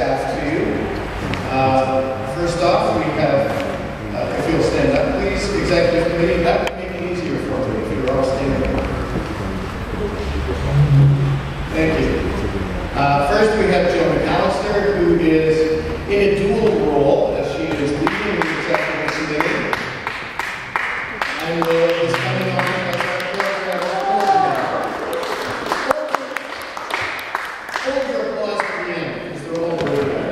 staff to you. First off, we have, if you'll stand up, please, Executive Committee. That would make it easier for me if you were all standing up. Thank you. First, we have Joe McAllister, who is in a dual role as she is leading the Executive Committee and is coming on as our program coordinator. Hold your applause to the end, because they're all really bad.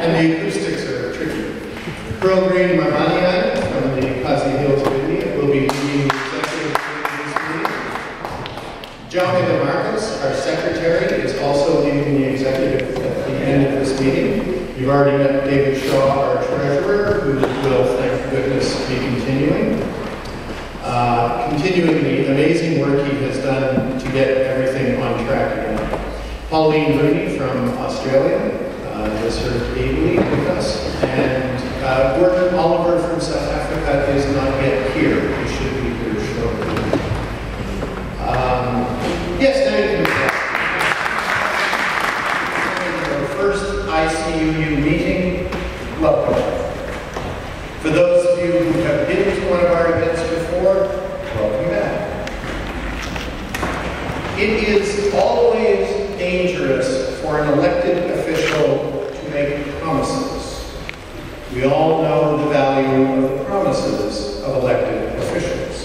And the acoustics are tricky. Pearl Green Marmanian from the Khasi Hills of India will be leading the Executive Committee this meeting. John DeMarcus, our Secretary, is also leading the Executive at the end of this meeting. You've already met David Shaw, our Treasurer, who will, thank goodness, be continuing. Continuing the amazing work he has done to get everything on track again. Pauline Rooney from Australia has served ably with us. And Gordon Oliver from South Africa is not yet here. He should be here shortly. Yes, now you can our first ICUU meeting. Welcome. For those of you who have been to one of our events before, welcome back. It is always dangerous for an elected official to make promises. We all know the value of the promises of elected officials.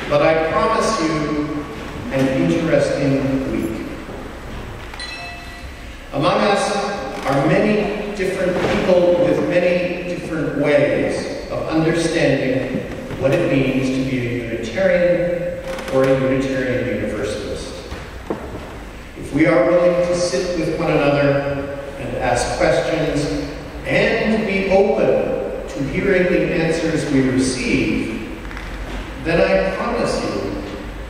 But I promise you an interesting week. Among us are many different people with many different ways of understanding what it means to be a Unitarian or a Unitarian Universalist. If we are willing to sit with one another and ask questions and be open to hearing the answers we receive, then I promise you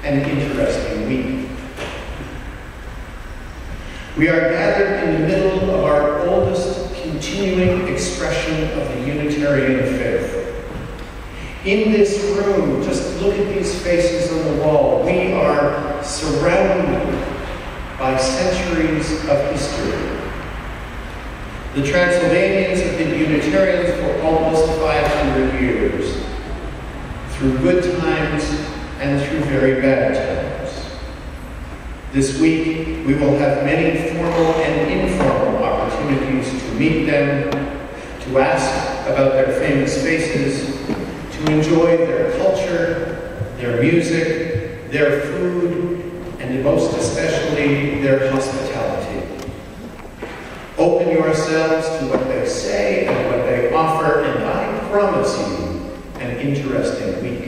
an interesting week. We are gathered in the middle of our oldest continuing expression of the Unitarian faith. In this room, just look at these faces on the wall. We are surrounded by centuries of history. The Transylvanians have been Unitarians for almost 500 years, through good times and through very bad times. This week, we will have many formal and informal opportunities to meet them, to ask about their famous faces, to enjoy their culture, their music, their food, and most especially their hospitality. Open yourselves to what they say and what they offer, and I promise you an interesting week.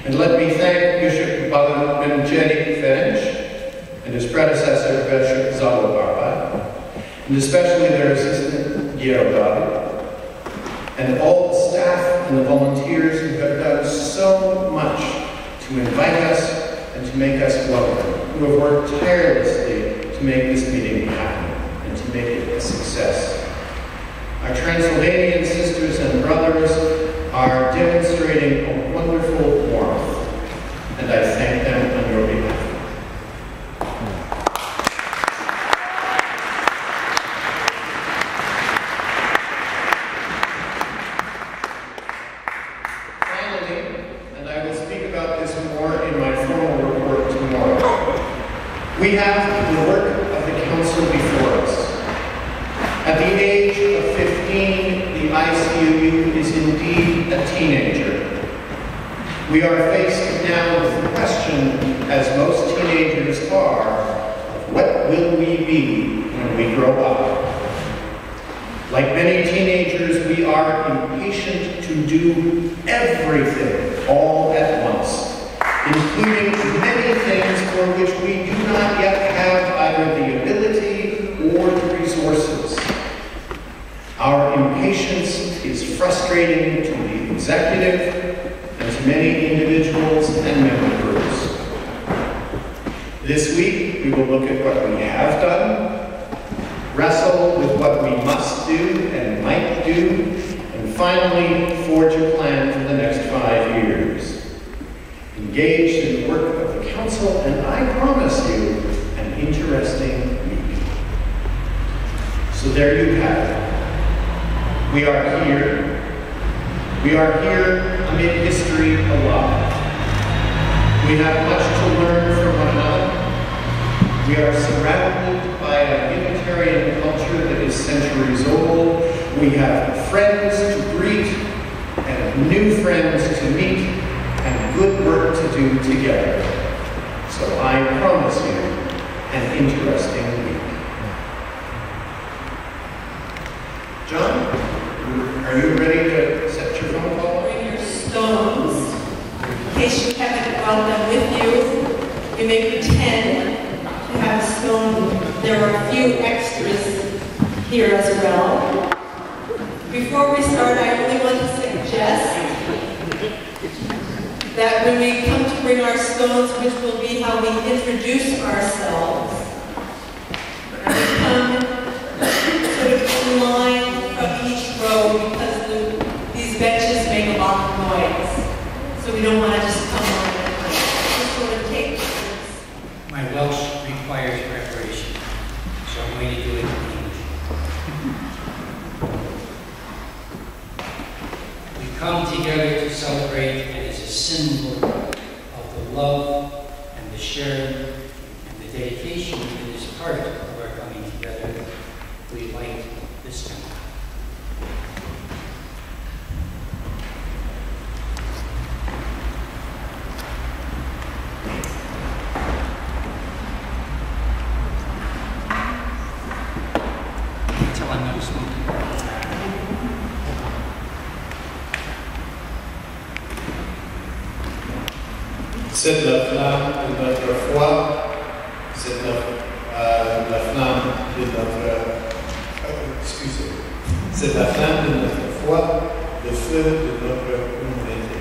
And let me thank Bishop Benjeni Ferenc and his predecessor, Bishop Zalobarba, and especially their assistant, Gierda, and all the staff and the volunteers who have done so much to invite us and to make us welcome, who have worked tirelessly to make this meeting happen and to make it a success. Our Transylvanian sisters and brothers are demonstrating a wonderful warmth, and I thank them on your behalf. Finally, and I will speak about this more in my formal report tomorrow, we have the work of the Council before us. At the age of 15, the ICUU is indeed a teenager. We are faced now with the question, as most teenagers are, of what will we be when we grow up? Like many teenagers, we are impatient to do everything all at once, including many things for which we do not yet have either the ability or the resources. Our impatience is frustrating to the executive and to many individuals and member groups. This week, we will look at what we have done, wrestle with what we must do and might do, and finally forge a plan for the next 5 years. Engaged in the work of the Council, and I promise you, an interesting week. So there you have it. We are here. We are here amid history alive. We have much to learn from one another. We are surrounded by a Unitarian culture that is centuries old. We have friends to greet and new friends to meet and good work to do together. So I promise you an interesting week. John, are you ready to set your phone call? Bring your stones. In case you haven't brought them with you, you may pretend to have a stone. There are a few extras here as well. Before we start, I only want to suggest that when we come to bring our stones, which will be how we introduce ourselves, we come sort of in line from each row because these benches make a lot of noise. So we don't want to just come on and just sort of take turns. My Welsh requires preparation, so I'm going to do it in English. We come together to celebrate, and it's a symbol of the love and the sharing and the dedication that is part of our coming together. We light this time. C'est la flamme de notre foi, c'est la flamme de notre... excusez, c'est la flamme de notre foi, le feu de notre humanité.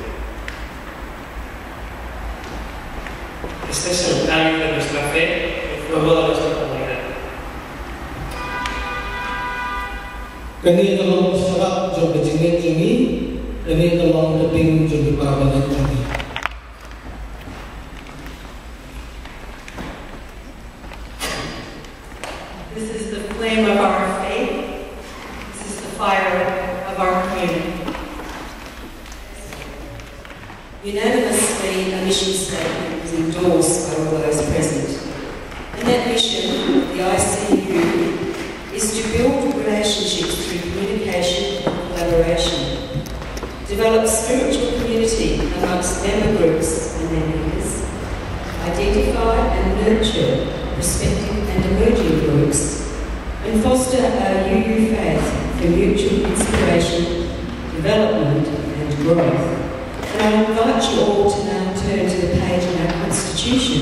Este es el tallo de nuestra fe, el fuego de nuestra comunidad. Kami tolong serap jom berjingit ini, kami tolong teping jom berparabanan ini. This is the flame of our faith. This is the fire of our community. Unanimously, a mission statement was endorsed by all those present. And that mission, the ICUU, is to build relationships through communication and collaboration, develop spiritual community amongst member groups and their leaders, identify and nurture prospective and emerging groups, and foster our UU faith for mutual inspiration, development and growth. And I invite you all to now turn to the page in our Constitution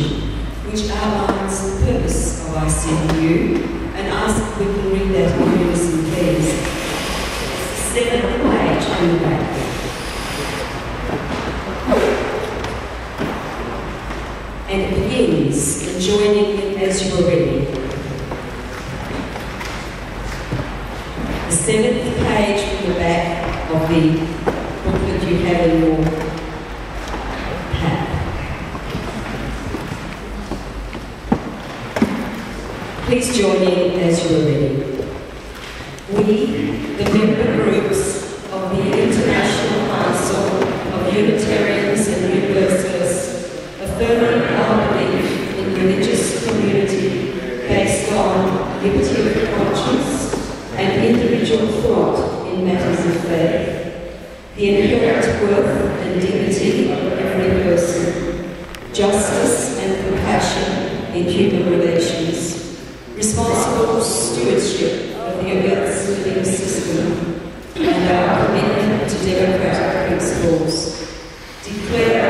which outlines the purpose of ICUU, and ask if we can read that in unison, please. It's the 7th page on the back. And it begins in joining in as you are ready. The 7th page from the back of the booklet you have in your pack. Please join in as you are ready. We, the member groups of the International Council of Unitarians and Universalists, affirm our belief in religious community based on liberty of conscience and individual thought in matters of faith, the inherent worth and dignity of every person, justice and compassion in human relations, responsible stewardship of the Earth's living system, and our commitment to democratic principles, declare